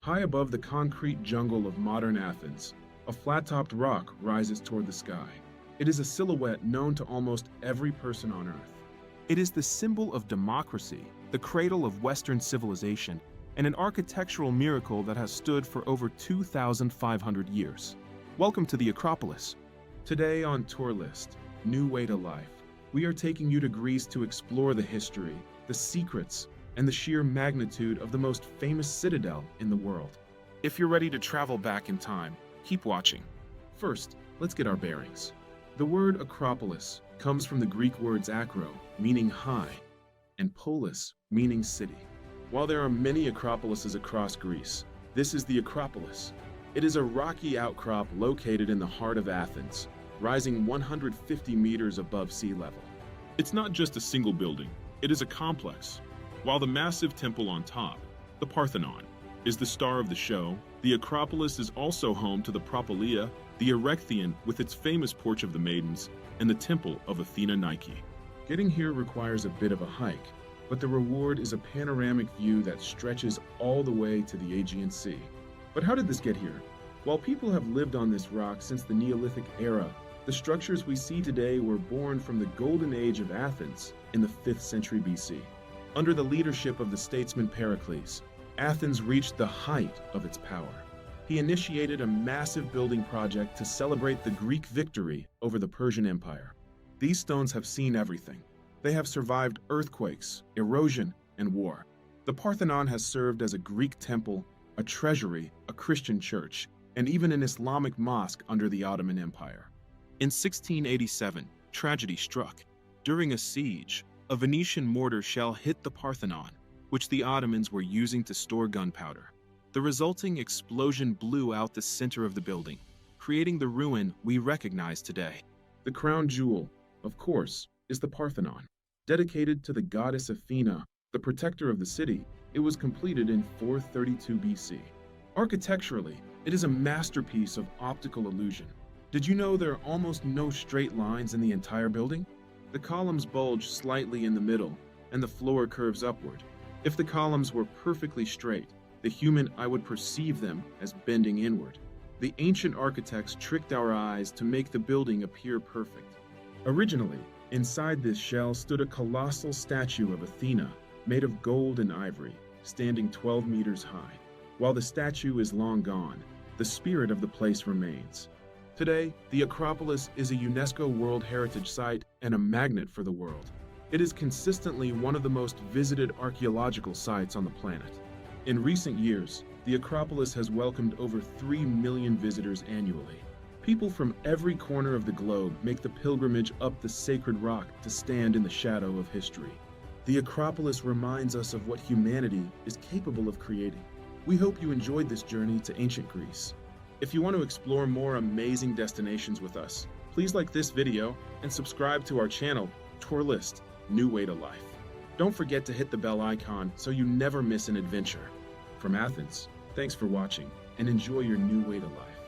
High above the concrete jungle of modern Athens, a flat-topped rock rises toward the sky. It is a silhouette known to almost every person on Earth. It is the symbol of democracy, the cradle of Western civilization, and an architectural miracle that has stood for over 2,500 years. Welcome to the Acropolis. Today on Tourlist-New Way to Life, we are taking you to Greece to explore the history, the secrets, and the sheer magnitude of the most famous citadel in the world. If you're ready to travel back in time, keep watching. First, let's get our bearings. The word Acropolis comes from the Greek words acro, meaning high, and polis, meaning city. While there are many acropolises across Greece, this is the Acropolis. It is a rocky outcrop located in the heart of Athens, rising 150 meters above sea level. It's not just a single building, it is a complex. While the massive temple on top, the Parthenon, is the star of the show, the Acropolis is also home to the Propolia, the Erechtheion with its famous Porch of the Maidens, and the Temple of Athena Nike. Getting here requires a bit of a hike, but the reward is a panoramic view that stretches all the way to the Aegean Sea. But how did this get here? While people have lived on this rock since the Neolithic era, the structures we see today were born from the golden age of Athens in the 5th century BC. Under the leadership of the statesman Pericles, Athens reached the height of its power. He initiated a massive building project to celebrate the Greek victory over the Persian Empire. These stones have seen everything. They have survived earthquakes, erosion, and war. The Parthenon has served as a Greek temple, a treasury, a Christian church, and even an Islamic mosque under the Ottoman Empire. In 1687, tragedy struck. During a siege, a Venetian mortar shell hit the Parthenon, which the Ottomans were using to store gunpowder. The resulting explosion blew out the center of the building, creating the ruin we recognize today. The crown jewel, of course, is the Parthenon. Dedicated to the goddess Athena, the protector of the city, it was completed in 432 BC. Architecturally, it is a masterpiece of optical illusion. Did you know there are almost no straight lines in the entire building? The columns bulge slightly in the middle, and the floor curves upward. If the columns were perfectly straight, the human eye would perceive them as bending inward. The ancient architects tricked our eyes to make the building appear perfect. Originally, inside this shell stood a colossal statue of Athena, made of gold and ivory, standing 12 meters high. While the statue is long gone, the spirit of the place remains. Today, the Acropolis is a UNESCO World Heritage Site and a magnet for the world. It is consistently one of the most visited archaeological sites on the planet. In recent years, the Acropolis has welcomed over 3 million visitors annually. People from every corner of the globe make the pilgrimage up the sacred rock to stand in the shadow of history. The Acropolis reminds us of what humanity is capable of creating. We hope you enjoyed this journey to ancient Greece. If you want to explore more amazing destinations with us, please like this video and subscribe to our channel, Tourlist-New Way to Life. Don't forget to hit the bell icon so you never miss an adventure. From Athens, thanks for watching and enjoy your new way to life.